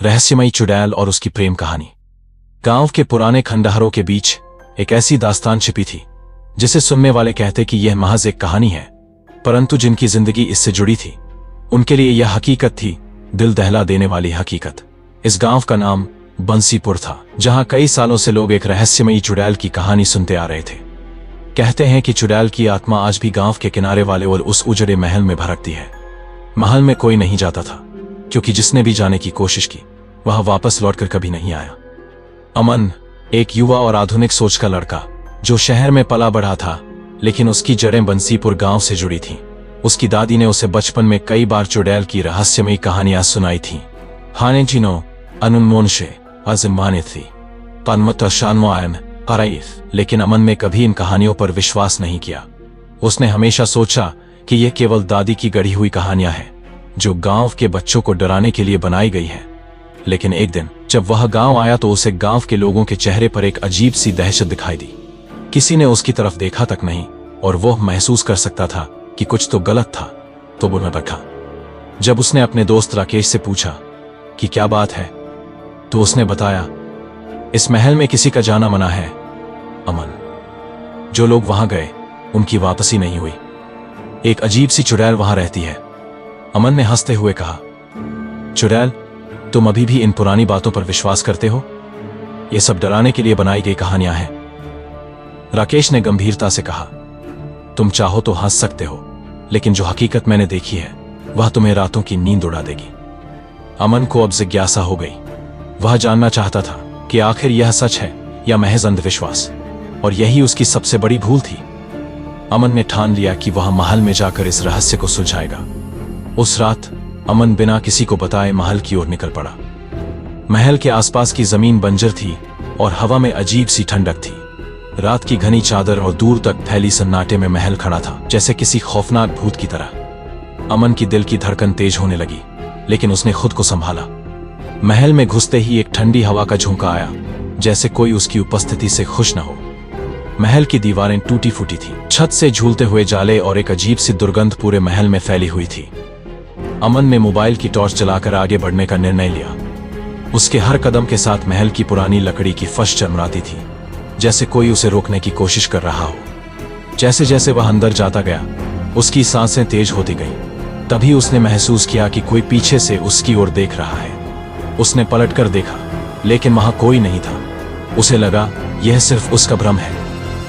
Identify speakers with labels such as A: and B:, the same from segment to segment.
A: रहस्यमयी चुड़ैल और उसकी प्रेम कहानी। गांव के पुराने खंडहरों के बीच एक ऐसी दास्तान छिपी थी जिसे सुनने वाले कहते कि यह महज एक कहानी है, परंतु जिनकी जिंदगी इससे जुड़ी थी उनके लिए यह हकीकत थी, दिल दहला देने वाली हकीकत। इस गांव का नाम बंसीपुर था, जहां कई सालों से लोग एक रहस्यमयी चुड़ैल की कहानी सुनते आ रहे थे। कहते हैं कि चुड़ैल की आत्मा आज भी गांव के किनारे वाले और उस उजड़े महल में भटकती है। महल में कोई नहीं जाता था, क्योंकि जिसने भी जाने की कोशिश की वह वापस लौटकर कभी नहीं आया। अमन एक युवा और आधुनिक सोच का लड़का जो शहर में पला बढ़ा था, लेकिन उसकी जड़ें बंसीपुर गांव से जुड़ी थीं। उसकी दादी ने उसे बचपन में कई बार चुड़ैल की रहस्यमयी कहानियां सुनाई थीं। हाने चिनो अनुनमोनशे अजमाने थी पनमत शानमोआयन अराइफ, लेकिन अमन ने कभी इन कहानियों पर विश्वास नहीं किया। उसने हमेशा सोचा कि यह केवल दादी की गढ़ी हुई कहानियां हैं जो गांव के बच्चों को डराने के लिए बनाई गई हैं। लेकिन एक दिन जब वह गांव आया तो उसे गांव के लोगों के चेहरे पर एक अजीब सी दहशत दिखाई दी। किसी ने उसकी तरफ देखा तक नहीं और वो महसूस कर सकता था कि कुछ तो गलत था, तो वो न रखा। जब उसने अपने दोस्त राकेश से पूछा कि क्या बात है, तो उसने बताया, इस महल में किसी का जाना मना है अमन। जो लोग वहां गए उनकी वापसी नहीं हुई। एक अजीब सी चुड़ैल वहां रहती है। अमन ने हंसते हुए कहा, चुड़ैल, तुम अभी भी इन पुरानी बातों पर विश्वास करते हो? ये सब डराने के लिए बनाई गई कहानियां हैं। राकेश ने गंभीरता से कहा, तुम चाहो तो हंस सकते हो, लेकिन जो हकीकत मैंने देखी है वह तुम्हें रातों की नींद उड़ा देगी। अमन को अब जिज्ञासा हो गई। वह जानना चाहता था कि आखिर यह सच है या महज अंधविश्वास, और यही उसकी सबसे बड़ी भूल थी। अमन ने ठान लिया कि वह महल में जाकर इस रहस्य को सुलझाएगा। उस रात अमन बिना किसी को बताए महल की ओर निकल पड़ा। महल के आसपास की जमीन बंजर थी और हवा में अजीब सी ठंडक थी। रात की घनी चादर और दूर तक फैली सन्नाटे में महल खड़ा था, जैसे किसी खौफनाक भूत की तरह। अमन की दिल की धड़कन तेज होने लगी, लेकिन उसने खुद को संभाला। महल में घुसते ही एक ठंडी हवा का झोंका आया, जैसे कोई उसकी उपस्थिति से खुश न हो। महल की दीवारें टूटी फूटी थी, छत से झूलते हुए जाले और एक अजीब सी दुर्गंध पूरे महल में फैली हुई थी। अमन ने मोबाइल की टॉर्च जलाकर आगे बढ़ने का निर्णय लिया। उसके हर कदम के साथ महल की पुरानी लकड़ी की फर्श चरमराती थी, जैसे कोई उसे रोकने की कोशिश कर रहा हो। जैसे जैसे वह अंदर जाता गया उसकी सांसें तेज होती गईं। तभी उसने महसूस किया कि कोई पीछे से उसकी ओर देख रहा है। उसने पलटकर देखा, लेकिन वहां कोई नहीं था। उसे लगा यह सिर्फ उसका भ्रम है,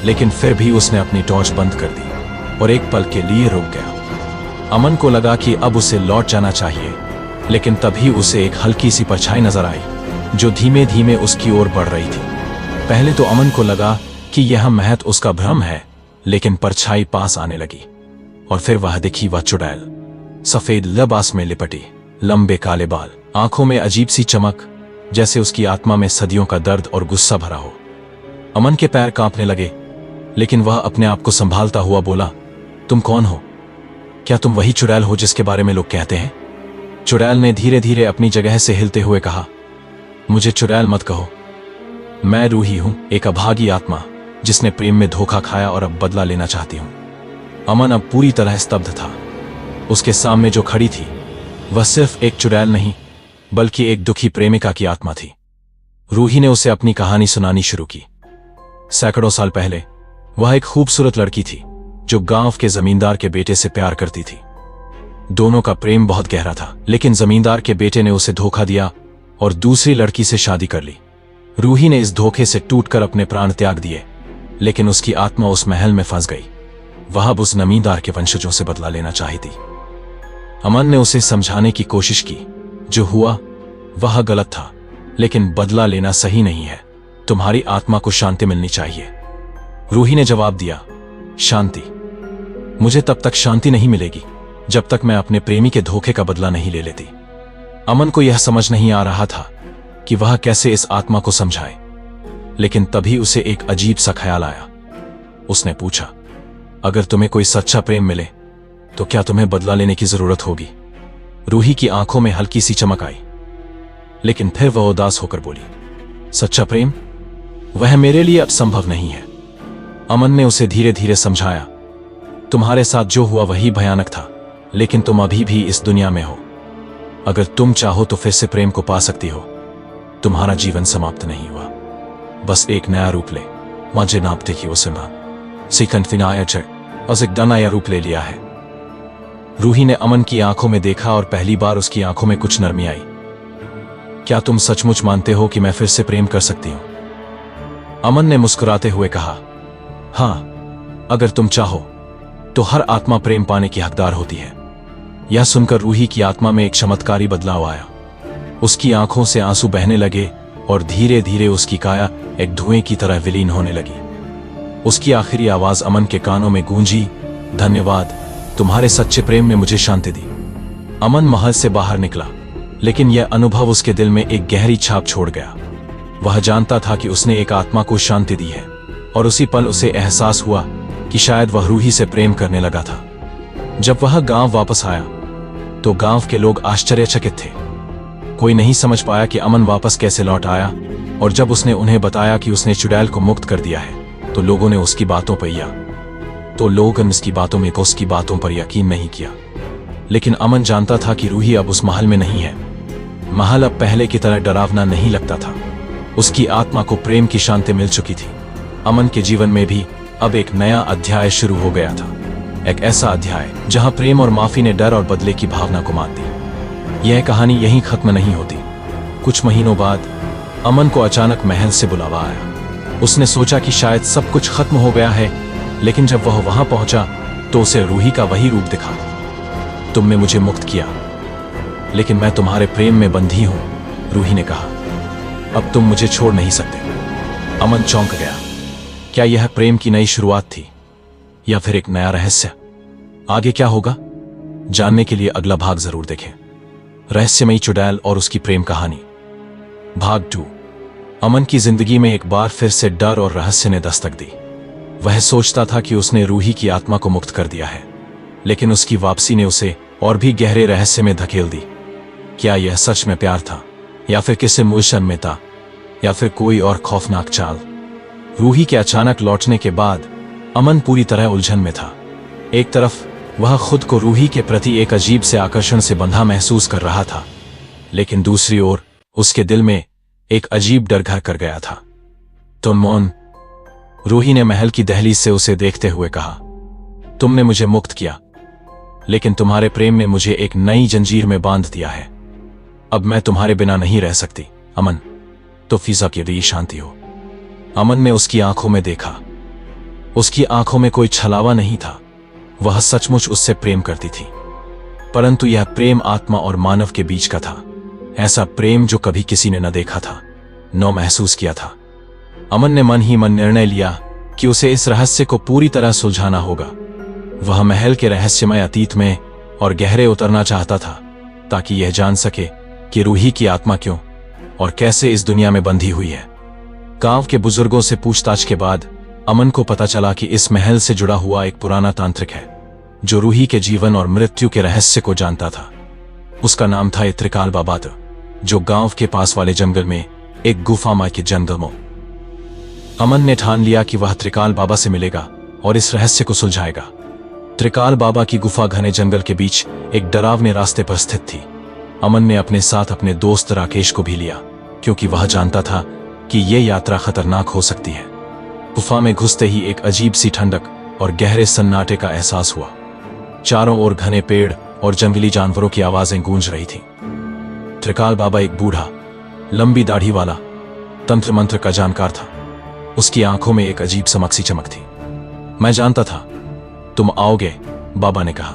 A: लेकिन फिर भी उसने अपनी टॉर्च बंद कर दी और एक पल के लिए रुक गया। अमन को लगा कि अब उसे लौट जाना चाहिए, लेकिन तभी उसे एक हल्की सी परछाई नजर आई जो धीमे धीमे उसकी ओर बढ़ रही थी। पहले तो अमन को लगा कि यह महज उसका भ्रम है, लेकिन परछाई पास आने लगी और फिर वह दिखी वह चुड़ैल। सफेद लिबास में लिपटी, लंबे काले बाल, आंखों में अजीब सी चमक, जैसे उसकी आत्मा में सदियों का दर्द और गुस्सा भरा हो। अमन के पैर कांपने लगे, लेकिन वह अपने आप को संभालता हुआ बोला, तुम कौन हो? क्या तुम वही चुड़ैल हो जिसके बारे में लोग कहते हैं? चुड़ैल ने धीरे धीरे अपनी जगह से हिलते हुए कहा, मुझे चुड़ैल मत कहो। मैं रूही हूं, एक अभागी आत्मा जिसने प्रेम में धोखा खाया और अब बदला लेना चाहती हूं। अमन अब पूरी तरह स्तब्ध था। उसके सामने जो खड़ी थी वह सिर्फ एक चुड़ैल नहीं, बल्कि एक दुखी प्रेमिका की आत्मा थी। रूही ने उसे अपनी कहानी सुनानी शुरू की। सैकड़ों साल पहले वह एक खूबसूरत लड़की थी जो गांव के जमींदार के बेटे से प्यार करती थी। दोनों का प्रेम बहुत गहरा था, लेकिन जमींदार के बेटे ने उसे धोखा दिया और दूसरी लड़की से शादी कर ली। रूही ने इस धोखे से टूटकर अपने प्राण त्याग दिए, लेकिन उसकी आत्मा उस महल में फंस गई। वह अब उस जमींदार के वंशजों से बदला लेना चाहती। अमन ने उसे समझाने की कोशिश की, जो हुआ वह गलत था, लेकिन बदला लेना सही नहीं है। तुम्हारी आत्मा को शांति मिलनी चाहिए। रूही ने जवाब दिया, शांति? मुझे तब तक शांति नहीं मिलेगी जब तक मैं अपने प्रेमी के धोखे का बदला नहीं ले लेती। अमन को यह समझ नहीं आ रहा था कि वह कैसे इस आत्मा को समझाए, लेकिन तभी उसे एक अजीब सा ख्याल आया। उसने पूछा, अगर तुम्हें कोई सच्चा प्रेम मिले तो क्या तुम्हें बदला लेने की जरूरत होगी? रूही की आंखों में हल्की सी चमक आई, लेकिन फिर वह उदास होकर बोली, सच्चा प्रेम? वह मेरे लिए अब संभव नहीं है। अमन ने उसे धीरे धीरे समझाया, तुम्हारे साथ जो हुआ वही भयानक था, लेकिन तुम अभी भी इस दुनिया में हो। अगर तुम चाहो तो फिर से प्रेम को पा सकती हो। तुम्हारा जीवन समाप्त नहीं हुआ, बस एक नया रूप ले। मुझे नापते की उसे मां सिकंफिनाया और एक नया रूप ले लिया है। रूही ने अमन की आंखों में देखा और पहली बार उसकी आंखों में कुछ नरमी आई। क्या तुम सचमुच मानते हो कि मैं फिर से प्रेम कर सकती हूं? अमन ने मुस्कुराते हुए कहा, हां, अगर तुम चाहो तो हर आत्मा प्रेम पाने की हकदार होती है। यह सुनकर रूही की आत्मा में एक चमत्कारी बदलाव आया। उसकी आंखों से आंसू बहने लगे और धीरे धीरे उसकी काया एक धुएं की तरह विलीन होने लगी। उसकी आखिरी आवाज अमन के कानों में गूंजी, धन्यवाद, तुम्हारे सच्चे प्रेम ने मुझे शांति दी। अमन महल से बाहर निकला, लेकिन यह अनुभव उसके दिल में एक गहरी छाप छोड़ गया। वह जानता था कि उसने एक आत्मा को शांति दी है, और उसी पल उसे एहसास हुआ कि शायद वह रूही से प्रेम करने लगा था। जब वह गांव वापस आया तो गांव के लोग आश्चर्यचकित थे। कोई नहीं समझ पाया कि अमन वापस कैसे लौट आया, और जब उसने उन्हें बताया कि उसने चुड़ैल को मुक्त कर दिया है तो लोगों ने उसकी बातों पर यकीन नहीं किया। लेकिन अमन जानता था कि रूही अब उस महल में नहीं है। महल अब पहले की तरह डरावना नहीं लगता था। उसकी आत्मा को प्रेम की शांति मिल चुकी थी। अमन के जीवन में भी अब एक नया अध्याय शुरू हो गया था, एक ऐसा अध्याय जहां प्रेम और माफी ने डर और बदले की भावना को मात दी। यह कहानी यहीं खत्म नहीं होती। कुछ महीनों बाद अमन को अचानक महल से बुलावा आया। उसने सोचा कि शायद सब कुछ खत्म हो गया है, लेकिन जब वह वहां पहुंचा तो उसे रूही का वही रूप दिखा। तुमने मुझे मुक्त किया, लेकिन मैं तुम्हारे प्रेम में बंधी हूं, रूही ने कहा। अब तुम मुझे छोड़ नहीं सकते। अमन चौंक गया। क्या यह प्रेम की नई शुरुआत थी या फिर एक नया रहस्य? आगे क्या होगा, जानने के लिए अगला भाग जरूर देखें। रहस्यमयी चुड़ैल और उसकी प्रेम कहानी, भाग 2। अमन की जिंदगी में एक बार फिर से डर और रहस्य ने दस्तक दी। वह सोचता था कि उसने रूही की आत्मा को मुक्त कर दिया है, लेकिन उसकी वापसी ने उसे और भी गहरे रहस्य में धकेल दी। क्या यह सच में प्यार था, या फिर किसी मुल्शन में था, या फिर कोई और खौफनाक चाल? रूही के अचानक लौटने के बाद अमन पूरी तरह उलझन में था। एक तरफ वह खुद को रूही के प्रति एक अजीब से आकर्षण से बंधा महसूस कर रहा था, लेकिन दूसरी ओर उसके दिल में एक अजीब डर घर कर गया था। तुम मौन, रूही ने महल की दहलीज से उसे देखते हुए कहा। तुमने मुझे मुक्त किया, लेकिन तुम्हारे प्रेम ने मुझे एक नई जंजीर में बांध दिया है। अब मैं तुम्हारे बिना नहीं रह सकती, अमन। तो फिजा की दी शांति हो। अमन ने उसकी आंखों में देखा। उसकी आंखों में कोई छलावा नहीं था। वह सचमुच उससे प्रेम करती थी, परंतु यह प्रेम आत्मा और मानव के बीच का था। ऐसा प्रेम जो कभी किसी ने न देखा था, न महसूस किया था। अमन ने मन ही मन निर्णय लिया कि उसे इस रहस्य को पूरी तरह सुलझाना होगा। वह महल के रहस्यमय अतीत में और गहरे उतरना चाहता था, ताकि यह जान सके कि रूही की आत्मा क्यों और कैसे इस दुनिया में बंधी हुई है। गांव के बुजुर्गों से पूछताछ के बाद अमन को पता चला कि इस महल से जुड़ा हुआ एक पुराना तांत्रिक है, जो रूही के जीवन और मृत्यु के रहस्य को जानता था। उसका नाम था त्रिकाल बाबा, जो गांव के पास वाले जंगल में एक गुफा मां के जंगल में। अमन ने ठान लिया कि वह त्रिकाल बाबा से मिलेगा और इस रहस्य को सुलझाएगा। त्रिकाल बाबा की गुफा घने जंगल के बीच एक डरावने रास्ते पर स्थित थी। अमन ने अपने साथ अपने दोस्त राकेश को भी लिया, क्योंकि वह जानता था कि यह यात्रा खतरनाक हो सकती है। गुफा में घुसते ही एक अजीब सी ठंडक और गहरे सन्नाटे का एहसास हुआ। चारों ओर घने पेड़ और जंगली जानवरों की आवाजें गूंज रही थीं। त्रिकाल बाबा एक बूढ़ा, लंबी दाढ़ी वाला, तंत्र मंत्र का जानकार था। उसकी आंखों में एक अजीब समक सी चमक थी। मैं जानता था तुम आओगे, बाबा ने कहा।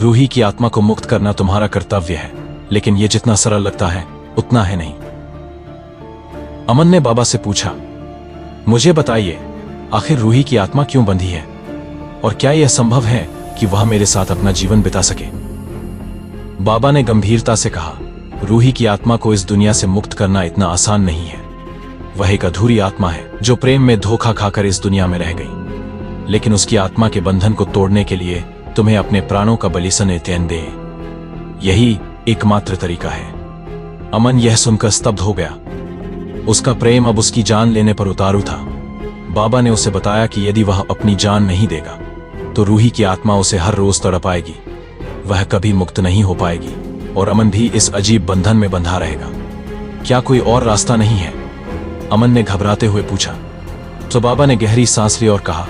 A: रूही की आत्मा को मुक्त करना तुम्हारा कर्तव्य है, लेकिन यह जितना सरल लगता है उतना है नहीं। अमन ने बाबा से पूछा, मुझे बताइए, आखिर रूही की आत्मा क्यों बंधी है, और क्या यह संभव है कि वह मेरे साथ अपना जीवन बिता सके? बाबा ने गंभीरता से कहा, रूही की आत्मा को इस दुनिया से मुक्त करना इतना आसान नहीं है। वह एक अधूरी आत्मा है जो प्रेम में धोखा खाकर इस दुनिया में रह गई, लेकिन उसकी आत्मा के बंधन को तोड़ने के लिए तुम्हें अपने प्राणों का बलिदान देना दे। यही एकमात्र तरीका है। अमन यह सुनकर स्तब्ध हो गया। उसका प्रेम अब उसकी जान लेने पर उतारू था। बाबा ने उसे बताया कि यदि वह अपनी जान नहीं देगा तो रूही की आत्मा उसे हर रोज तड़पाएगी। वह कभी मुक्त नहीं हो पाएगी। और अमन भी इस अजीब बंधन में बंधा रहेगा। क्या कोई और रास्ता नहीं है? अमन ने घबराते हुए पूछा। तो बाबा ने गहरी सांस ली और कहा,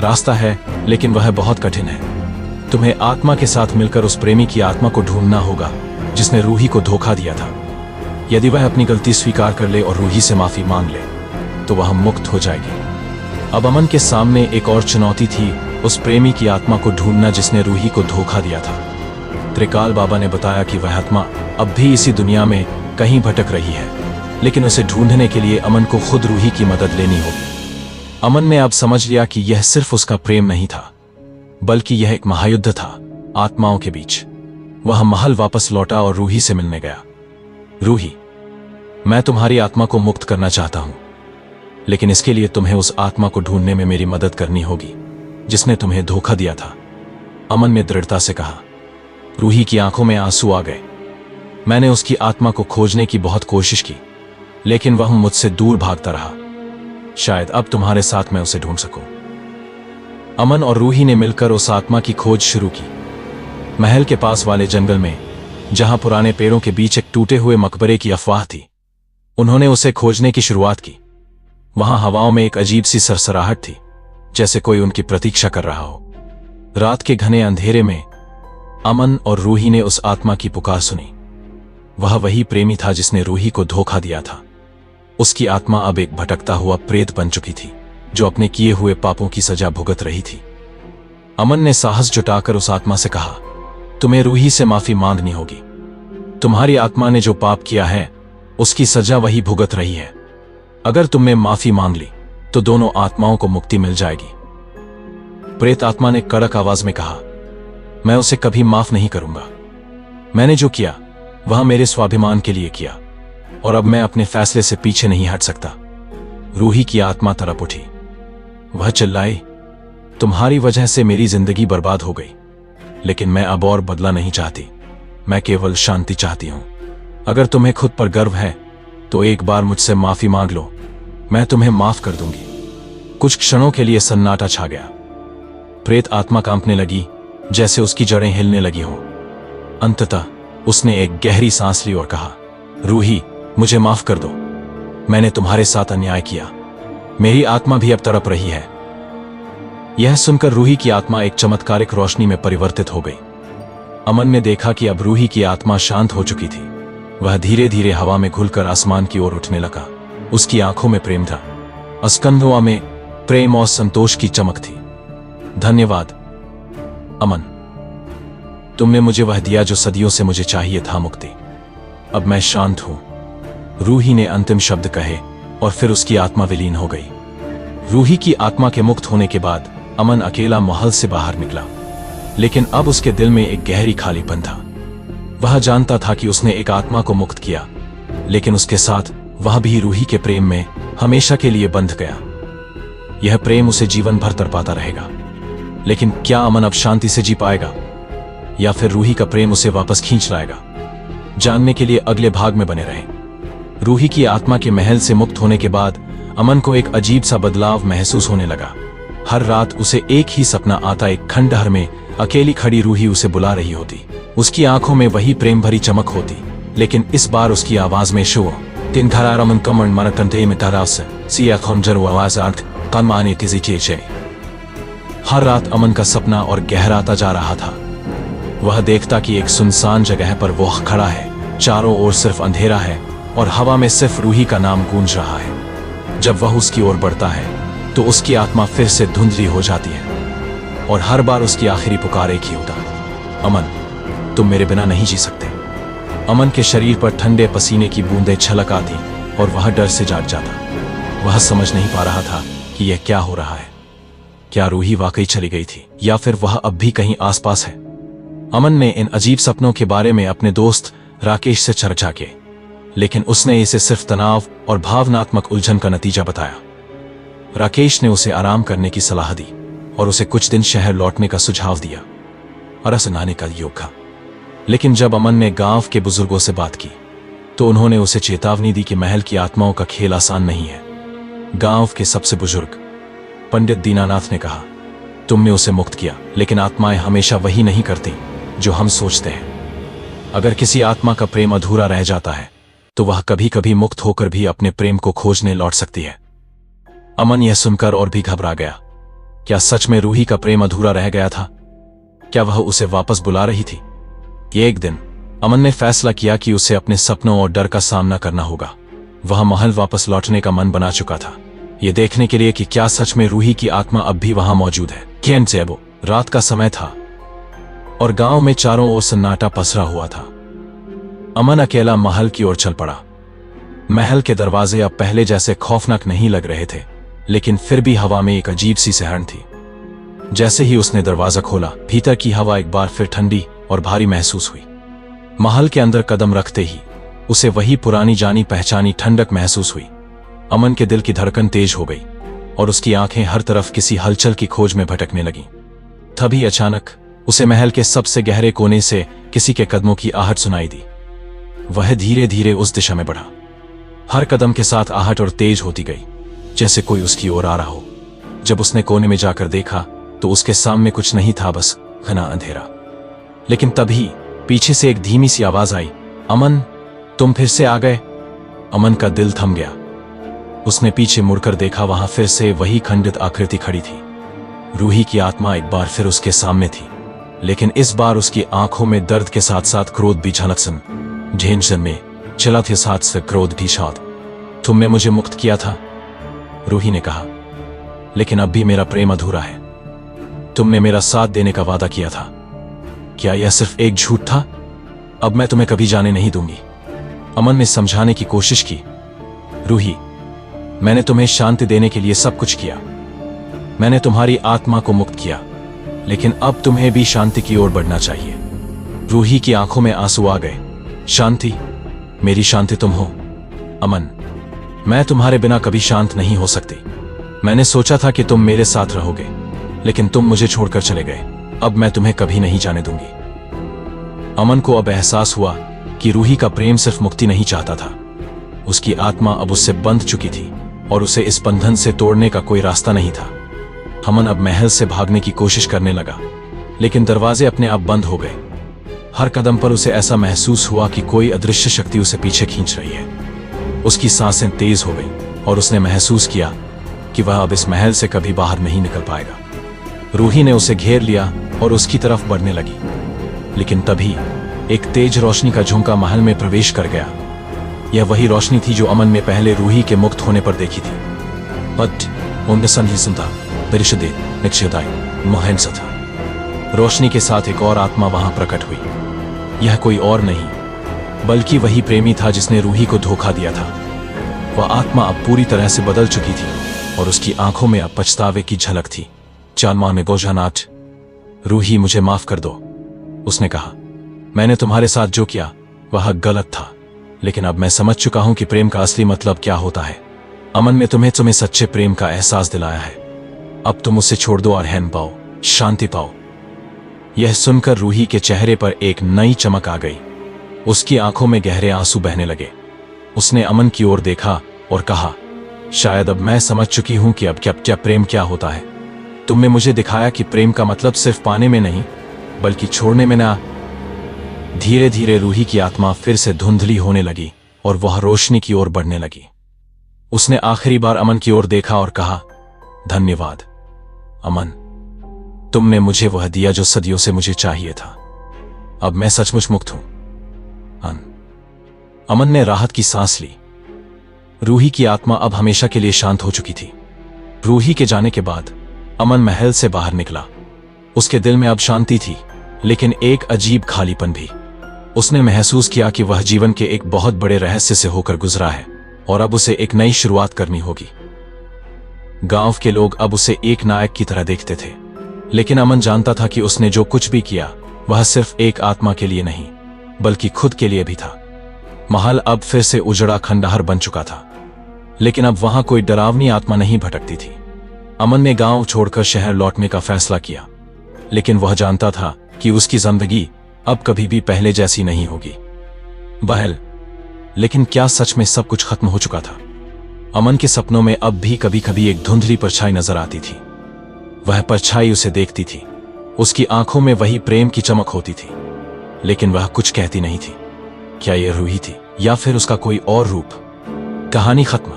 A: रास्ता है, लेकिन वह बहुत कठिन है। तुम्हें आत्मा के साथ मिलकर उस प्रेमी की आत्मा को ढूंढना होगा जिसने रूही को धोखा दिया था। यदि वह अपनी गलती स्वीकार कर ले और रूही से माफी मांग ले तो वह मुक्त हो जाएगी। अब अमन के सामने एक और चुनौती थी, उस प्रेमी की आत्मा को ढूंढना जिसने रूही को धोखा दिया था। त्रिकाल बाबा ने बताया कि वह आत्मा अब भी इसी दुनिया में कहीं भटक रही है, लेकिन उसे ढूंढने के लिए अमन को खुद रूही की मदद लेनी होगी। अमन ने अब समझ लिया कि यह सिर्फ उसका प्रेम नहीं था, बल्कि यह एक महायुद्ध था आत्माओं के बीच। वह महल वापस लौटा और रूही से मिलने गया। रूही, मैं तुम्हारी आत्मा को मुक्त करना चाहता हूं, लेकिन इसके लिए तुम्हें उस आत्मा को ढूंढने में मेरी मदद करनी होगी जिसने तुम्हें धोखा दिया था। अमन ने दृढ़ता से कहा। रूही की आंखों में आंसू आ गए। मैंने उसकी आत्मा को खोजने की बहुत कोशिश की, लेकिन वह मुझसे दूर भागता रहा। शायद अब तुम्हारे साथ मैं उसे ढूंढ सकूं। अमन और रूही ने मिलकर उस आत्मा की खोज शुरू की। महल के पास वाले जंगल में, जहां पुराने पेड़ों के बीच एक टूटे हुए मकबरे की अफवाह थी, उन्होंने उसे खोजने की शुरुआत की। वहां हवाओं में एक अजीब सी सरसराहट थी, जैसे कोई उनकी प्रतीक्षा कर रहा हो। रात के घने अंधेरे में अमन और रूही ने उस आत्मा की पुकार सुनी। वह वही प्रेमी था जिसने रूही को धोखा दिया था। उसकी आत्मा अब एक भटकता हुआ प्रेत बन चुकी थी, जो अपने किए हुए पापों की सजा भुगत रही थी। अमन ने साहस जुटाकर उस आत्मा से कहा, तुम्हें रूही से माफी मांगनी होगी। तुम्हारी आत्मा ने जो पाप किया है उसकी सजा वही भुगत रही है। अगर तुमने माफी मांग ली तो दोनों आत्माओं को मुक्ति मिल जाएगी। प्रेत आत्मा ने कड़क आवाज में कहा, मैं उसे कभी माफ नहीं करूंगा। मैंने जो किया वह मेरे स्वाभिमान के लिए किया, और अब मैं अपने फैसले से पीछे नहीं हट सकता। रूही की आत्मा तड़प उठी। वह चिल्लाई, तुम्हारी वजह से मेरी जिंदगी बर्बाद हो गई, लेकिन मैं अब और बदला नहीं चाहती। मैं केवल शांति चाहती हूं। अगर तुम्हें खुद पर गर्व है तो एक बार मुझसे माफी मांग लो, मैं तुम्हें माफ कर दूंगी। कुछ क्षणों के लिए सन्नाटा छा गया। प्रेत आत्मा कांपने लगी, जैसे उसकी जड़ें हिलने लगी हों। अंततः उसने एक गहरी सांस ली और कहा, रूही, मुझे माफ कर दो। मैंने तुम्हारे साथ अन्याय किया। मेरी आत्मा भी अब तड़प रही है। यह सुनकर रूही की आत्मा एक चमत्कारिक रोशनी में परिवर्तित हो गई। अमन ने देखा कि अब रूही की आत्मा शांत हो चुकी थी। वह धीरे धीरे हवा में घुलकर आसमान की ओर उठने लगा। उसकी आंखों में प्रेम था, अस्कंधों में प्रेम और संतोष की चमक थी। धन्यवाद अमन, तुमने मुझे वह दिया जो सदियों से मुझे चाहिए था, मुक्ति। अब मैं शांत हूं। रूही ने अंतिम शब्द कहे और फिर उसकी आत्मा विलीन हो गई। रूही की आत्मा के मुक्त होने के बाद अमन अकेला महल से बाहर निकला, लेकिन अब उसके दिल में एक गहरी खालीपन था। वह जानता था कि उसने एक आत्मा को मुक्त किया, लेकिन उसके साथ वह भी रूही के प्रेम में हमेशा के लिए बंध गया। यह प्रेम उसे जीवन भर तड़पाता रहेगा। लेकिन क्या अमन अब शांति से जी पाएगा, या फिर रूही का प्रेम उसे वापस खींच लाएगा? जानने के लिए अगले भाग में बने रहें। रूही की आत्मा के महल से मुक्त होने के बाद अमन को एक अजीब सा बदलाव महसूस होने लगा। हर रात उसे एक ही सपना आता, एक खंडहर में अकेली खड़ी रूही उसे बुला रही होती। उसकी आंखों में वही प्रेम भरी चमक होती, लेकिन इस बार उसकी आवाज में शो तीन घरार अमन कमन मरकंटे में तरास सिया खंजर आवाज आठ कमाने किसी। हर रात अमन का सपना और गहराता जा रहा था। वह देखता कि एक सुनसान जगह पर वो खड़ा है, चारों ओर सिर्फ अंधेरा है और हवा में सिर्फ रूही का नाम गूंज रहा है। जब वह उसकी ओर बढ़ता है तो उसकी आत्मा फिर से धुंधली हो जाती है और हर बार उसकी आखिरी पुकार एक ही होता, अमन, तुम मेरे बिना नहीं जी सकते। अमन के शरीर पर ठंडे पसीने की बूंदें छलक आती और वह डर से जाग जाता। वह समझ नहीं पा रहा था कि यह क्या हो रहा है। क्या रूही वाकई चली गई थी, या फिर वह अब भी कहीं आसपास है? अमन ने इन अजीब सपनों के बारे में अपने दोस्त राकेश से चर्चा की, लेकिन उसने इसे सिर्फ तनाव और भावनात्मक उलझन का नतीजा बताया। राकेश ने उसे आराम करने की सलाह दी और उसे कुछ दिन शहर लौटने का सुझाव दिया और असनाने का योग। लेकिन जब अमन ने गांव के बुजुर्गों से बात की तो उन्होंने उसे चेतावनी दी कि महल की आत्माओं का खेल आसान नहीं है। गांव के सबसे बुजुर्ग पंडित दीनानाथ ने कहा, तुमने उसे मुक्त किया, लेकिन आत्माएं हमेशा वही नहीं करती जो हम सोचते हैं। अगर किसी आत्मा का प्रेम अधूरा रह जाता है तो वह कभी कभी मुक्त होकर भी अपने प्रेम को खोजने लौट सकती है। अमन यह सुनकर और भी घबरा गया। क्या सच में रूही का प्रेम अधूरा रह गया था? क्या वह उसे वापस बुला रही थी? एक दिन अमन ने फैसला किया कि उसे अपने सपनों और डर का सामना करना होगा। वह महल वापस लौटने का मन बना चुका था, ये देखने के लिए कि क्या सच में रूही की आत्मा अब भी वहां मौजूद है। रात का समय था और गांव में चारों ओर सन्नाटा पसरा हुआ था। अमन अकेला महल की ओर चल पड़ा। महल के दरवाजे अब पहले जैसे खौफनाक नहीं लग रहे थे, लेकिन फिर भी हवा में एक अजीब सी सहन थी। जैसे ही उसने दरवाजा खोला, भीतर की हवा एक बार फिर ठंडी और भारी महसूस हुई। महल के अंदर कदम रखते ही उसे वही पुरानी जानी पहचानी ठंडक महसूस हुई। अमन के दिल की धड़कन तेज हो गई और उसकी आंखें हर तरफ किसी हलचल की खोज में भटकने लगीं। तभी अचानक उसे महल के सबसे गहरे कोने से किसी के कदमों की आहट सुनाई दी। वह धीरे धीरे उस दिशा में बढ़ा। हर कदम के साथ आहट और तेज होती गई, जैसे कोई उसकी ओर आ रहा हो। जब उसने कोने में जाकर देखा तो उसके सामने कुछ नहीं था, बस घना अंधेरा। लेकिन तभी पीछे से एक धीमी सी आवाज आई, अमन, तुम फिर से आ गए। अमन का दिल थम गया। उसने पीछे मुड़कर देखा, वहां फिर से वही खंडित आकृति खड़ी थी। रूही की आत्मा एक बार फिर उसके सामने थी, लेकिन इस बार उसकी आंखों में दर्द के साथ साथ क्रोध भी झलक सन झेंझन में चला थे, साथ से क्रोध भी शाद। तुमने मुझे मुक्त किया था, रूही ने कहा, लेकिन अब भी मेरा प्रेम अधूरा है। तुमने मेरा साथ देने का वादा किया था, क्या यह सिर्फ एक झूठ था? अब मैं तुम्हें कभी जाने नहीं दूंगी। अमन ने समझाने की कोशिश की, रूही, मैंने तुम्हें शांति देने के लिए सब कुछ किया। मैंने तुम्हारी आत्मा को मुक्त किया, लेकिन अब तुम्हें भी शांति की ओर बढ़ना चाहिए। रूही की आंखों में आंसू आ गए। शांति? मेरी शांति तुम हो? अमन, मैं तुम्हारे बिना कभी शांत नहीं हो सकती। मैंने सोचा था कि तुम मेरे साथ रहोगे, लेकिन तुम मुझे छोड़कर चले गए। अब मैं तुम्हें कभी नहीं जाने दूंगी। अमन को अब एहसास हुआ कि रूही का प्रेम सिर्फ मुक्ति नहीं चाहता था, उसकी आत्मा अब उससे बंध चुकी थी और उसे इस बंधन से तोड़ने का कोई रास्ता नहीं था। अमन अब महल से भागने की कोशिश करने लगा, लेकिन दरवाजे अपने आप बंद हो गए। हर कदम पर उसे ऐसा महसूस हुआ कि कोई अदृश्य शक्ति उसे पीछे खींच रही है। उसकी सांसें तेज हो गईं और उसने महसूस किया कि वह अब इस महल से कभी बाहर नहीं निकल पाएगा। रूही ने उसे घेर लिया और उसकी तरफ बढ़ने लगी, लेकिन तभी एक तेज रोशनी का झोंका महल में प्रवेश कर गया। यह वही रोशनी थी जो अमन ने पहले रूही के मुक्त होने पर देखी थी। रोशनी के साथ एक और आत्मा वहां प्रकट हुई। यह कोई और नहीं बल्कि वही प्रेमी था जिसने रूही को धोखा दिया था। वह आत्मा अब पूरी तरह से बदल चुकी थी और उसकी आंखों में अब पछतावे की झलक थी। चांदमा में गोजानाट, रूही मुझे माफ कर दो, उसने कहा। मैंने तुम्हारे साथ जो किया वह गलत था, लेकिन अब मैं समझ चुका हूं कि प्रेम का असली मतलब क्या होता है। अमन ने तुम्हें सच्चे प्रेम का एहसास दिलाया है। अब तुम उसे छोड़ दो और हैन पाओ, शांति पाओ। यह सुनकर रूही के चेहरे पर एक नई चमक आ गई। उसकी आंखों में गहरे आंसू बहने लगे। उसने अमन की ओर देखा और कहा, शायद अब मैं समझ चुकी हूं कि अब क्या प्रेम क्या होता है। तुमने मुझे दिखाया कि प्रेम का मतलब सिर्फ पाने में नहीं, बल्कि छोड़ने में ना। धीरे धीरे रूही की आत्मा फिर से धुंधली होने लगी और वह रोशनी की ओर बढ़ने लगी। उसने आखिरी बार अमन की ओर देखा और कहा, धन्यवाद अमन, तुमने मुझे वह दिया जो सदियों से मुझे चाहिए था। अब मैं सचमुच मुक्त हूं। अमन ने राहत की सांस ली। रूही की आत्मा अब हमेशा के लिए शांत हो चुकी थी। रूही के जाने के बाद अमन महल से बाहर निकला। उसके दिल में अब शांति थी, लेकिन एक अजीब खालीपन भी। उसने महसूस किया कि वह जीवन के एक बहुत बड़े रहस्य से होकर गुजरा है और अब उसे एक नई शुरुआत करनी होगी। गांव के लोग अब उसे एक नायक की तरह देखते थे, लेकिन अमन जानता था कि उसने जो कुछ भी किया वह सिर्फ एक आत्मा के लिए नहीं, बल्कि खुद के लिए भी था। महल अब फिर से उजड़ा खंडहर बन चुका था, लेकिन अब वहां कोई डरावनी आत्मा नहीं भटकती थी। अमन ने गांव छोड़कर शहर लौटने का फैसला किया, लेकिन वह जानता था कि उसकी जिंदगी अब कभी भी पहले जैसी नहीं होगी। बहल, लेकिन क्या सच में सब कुछ खत्म हो चुका था? अमन के सपनों में अब भी कभी कभी एक धुंधली परछाई नजर आती थी। वह परछाई उसे देखती थी। उसकी आंखों में वही प्रेम की चमक होती थी, लेकिन वह कुछ कहती नहीं थी। क्या यह रूही थी या फिर उसका कोई और रूप? कहानी खत्म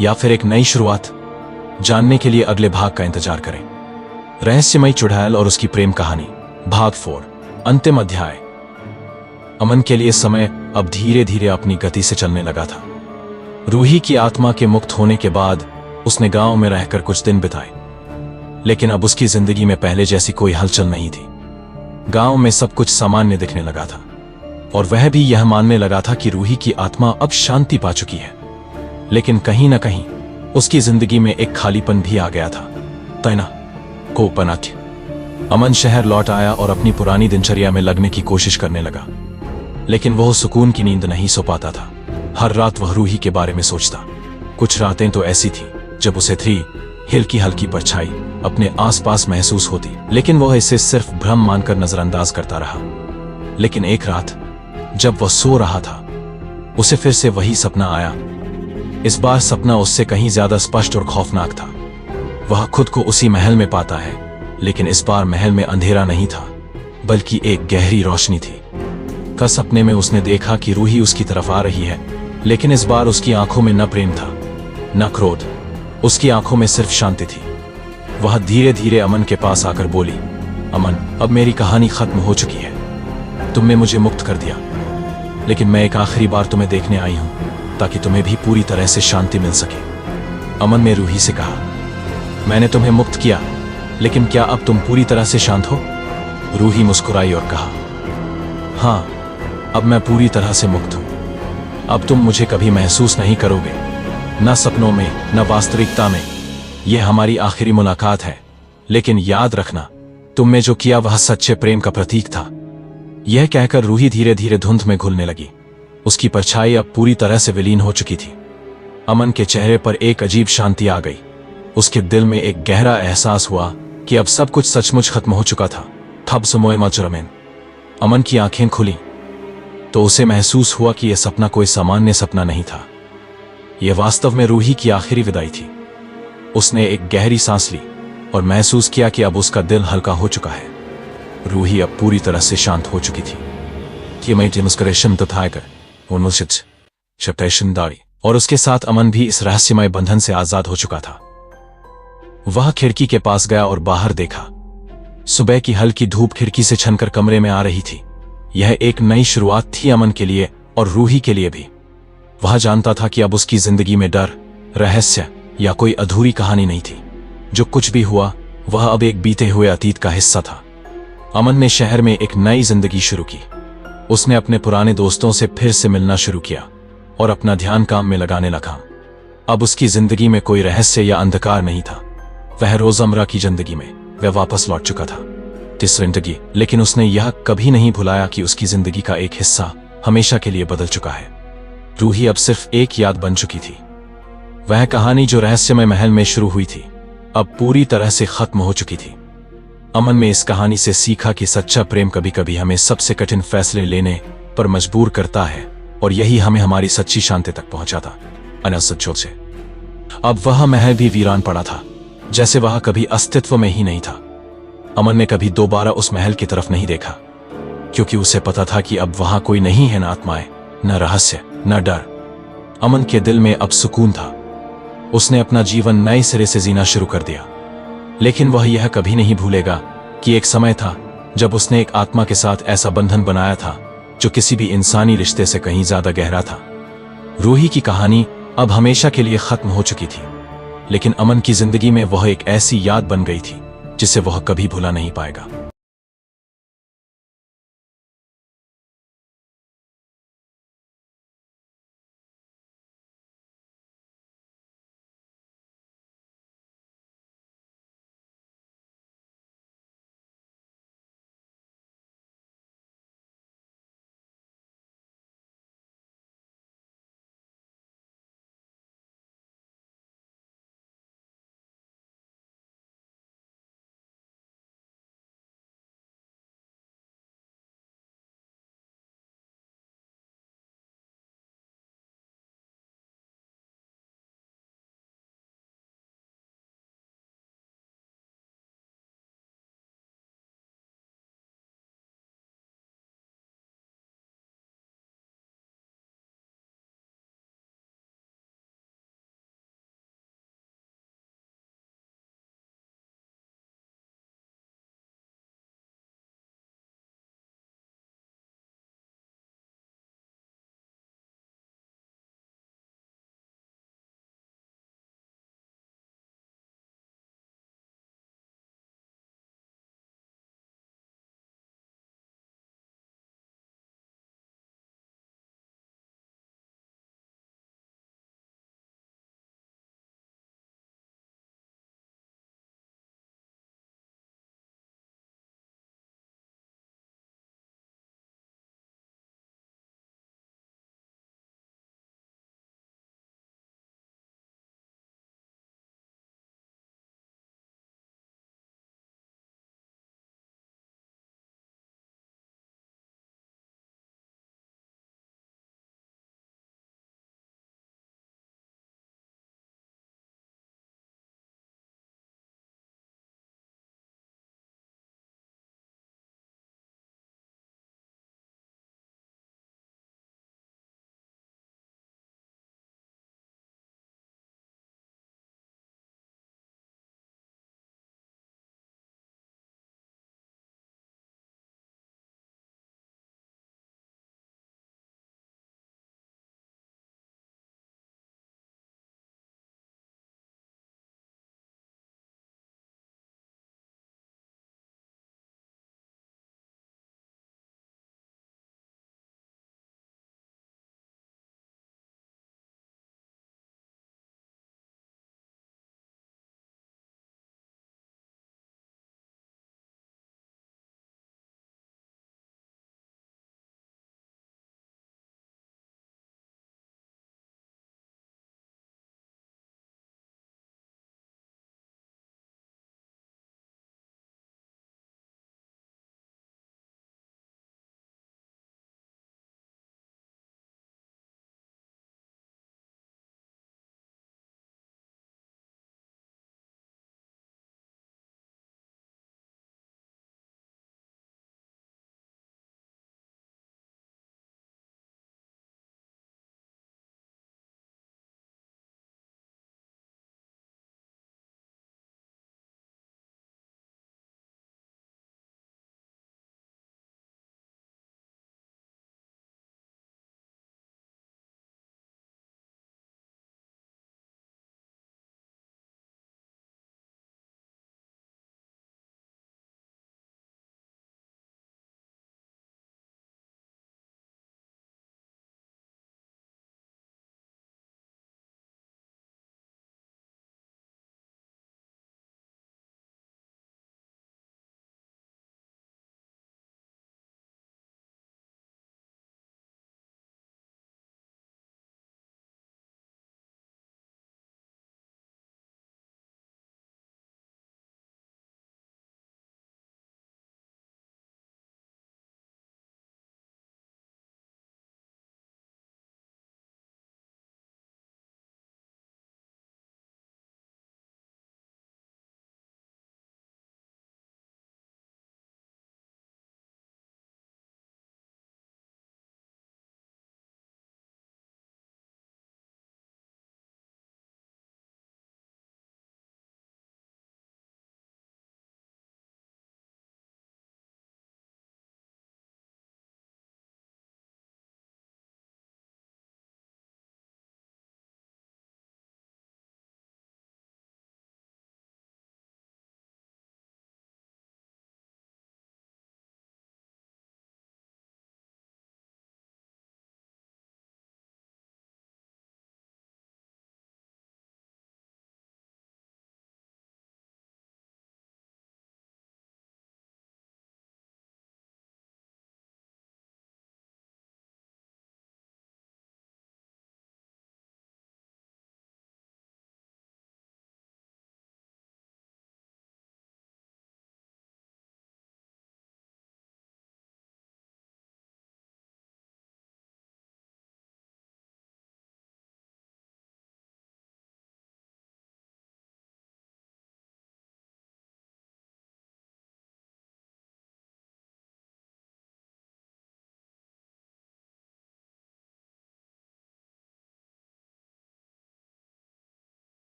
A: या फिर एक नई शुरुआत? जानने के लिए अगले भाग का इंतजार करें। रहस्यमयी चुड़ैल और उसकी प्रेम कहानी भाग 4 अंतिम अध्याय। अमन के लिए समय अब धीरे धीरे अपनी गति से चलने लगा था। रूही की आत्मा के मुक्त होने के बाद उसने गांव में रहकर कुछ दिन बिताए, लेकिन अब उसकी जिंदगी में पहले जैसी कोई हलचल नहीं थी। गांव में सब कुछ सामान्य दिखने लगा था और वह भी यह मानने लगा था कि रूही की आत्मा अब शांति पा चुकी है। लेकिन कहीं ना कहीं उसकी जिंदगी में एक खालीपन भी आ गया था। तैना कोपनाट्य। अमन शहर लौट आया और अपनी पुरानी दिनचर्या में लगने की कोशिश करने लगा, लेकिन वह सुकून की नींद नहीं सो पाता था। हर रात वह रूही के बारे में सोचता। कुछ रातें तो ऐसी थी जब उसे 3 हिल की हल्की परछाई अपने आसपास महसूस होती, लेकिन वह इसे सिर्फ भ्रम मानकर नजरअंदाज करता रहा। लेकिन एक रात जब वह सो रहा था, उसे फिर से वही सपना आया। इस बार सपना उससे कहीं ज्यादा स्पष्ट और खौफनाक था। वह खुद को उसी महल में पाता है, लेकिन इस बार महल में अंधेरा नहीं था, बल्कि एक गहरी रोशनी थी। का सपने में उसने देखा कि रूही उसकी तरफ आ रही है, लेकिन इस बार उसकी आंखों में न प्रेम था न क्रोध, उसकी आंखों में सिर्फ शांति थी। वह धीरे धीरे अमन के पास आकर बोली, अमन, अब मेरी कहानी खत्म हो चुकी है। तुमने मुझे मुक्त कर दिया, लेकिन मैं एक आखिरी बार तुम्हें देखने आई हूं ताकि तुम्हें भी पूरी तरह से शांति मिल सके। अमन ने रूही से कहा, मैंने तुम्हें मुक्त किया, लेकिन क्या अब तुम पूरी तरह से शांत हो? रूही मुस्कुराई और कहा, हाँ, अब मैं पूरी तरह से मुक्त हूं। अब तुम मुझे कभी महसूस नहीं करोगे, न सपनों में न वास्तविकता में। यह हमारी आखिरी मुलाकात है, लेकिन याद रखना, तुमने जो किया वह सच्चे प्रेम का प्रतीक था। यह कहकर रूही धीरे धीरे धुंध में घुलने लगी। उसकी परछाई अब पूरी तरह से विलीन हो चुकी थी। अमन के चेहरे पर एक अजीब शांति आ गई। उसके दिल में एक गहरा एहसास हुआ कि अब सब कुछ सचमुच खत्म हो चुका था। थब समोय मचरमेन। अमन की आंखें खुली तो उसे महसूस हुआ कि यह सपना कोई सामान्य सपना नहीं था। यह वास्तव में रूही की आखिरी विदाई थी। उसने एक गहरी सांस ली और महसूस किया कि अब उसका दिल हल्का हो चुका है। रूही अब पूरी तरह से शांत हो चुकी थी। और उसके साथ अमन भी इस रहस्यमय बंधन से आजाद हो चुका था। वह खिड़की के पास गया और बाहर देखा। सुबह की हल्की धूप खिड़की से छनकर कमरे में आ रही थी। यह एक नई शुरुआत थी अमन के लिए और रूही के लिए भी। वह जानता था कि अब उसकी जिंदगी में डर, रहस्य या कोई अधूरी कहानी नहीं थी। जो कुछ भी हुआ वह अब एक बीते हुए अतीत का हिस्सा था। अमन ने शहर में एक नई जिंदगी शुरू की। उसने अपने पुराने दोस्तों से फिर से मिलना शुरू किया और अपना ध्यान काम में लगाने लगा। अब उसकी जिंदगी में कोई रहस्य या अंधकार नहीं था। वह रोजमर्रा की जिंदगी में वह वापस लौट चुका था। जिंदगी, लेकिन उसने यह कभी नहीं भुलाया कि उसकी जिंदगी का एक हिस्सा हमेशा के लिए बदल चुका है। रूही अब सिर्फ एक याद बन चुकी थी। वह कहानी जो रहस्यमय महल में शुरू हुई थी, अब पूरी तरह से खत्म हो चुकी थी। अमन ने इस कहानी से सीखा कि सच्चा प्रेम कभी कभी हमें सबसे कठिन फैसले लेने पर मजबूर करता है, और यही हमें हमारी सच्ची शांति तक पहुंचाता। अनसच्चों से अब वह महल भी वीरान पड़ा था, जैसे वह कभी अस्तित्व में ही नहीं था। अमन ने कभी दोबारा उस महल की तरफ नहीं देखा, क्योंकि उसे पता था कि अब वहां कोई नहीं है, न आत्माएं, न रहस्य, न डर। अमन के दिल में अब सुकून था। उसने अपना जीवन नए सिरे से जीना शुरू कर दिया। लेकिन वह यह कभी नहीं भूलेगा कि एक समय था जब उसने एक आत्मा के साथ ऐसा बंधन बनाया था जो किसी भी इंसानी रिश्ते से कहीं ज्यादा गहरा था। रूही की कहानी अब हमेशा के लिए खत्म हो चुकी थी, लेकिन अमन की जिंदगी में वह एक ऐसी याद बन गई थी जिसे वह कभी भुला नहीं पाएगा।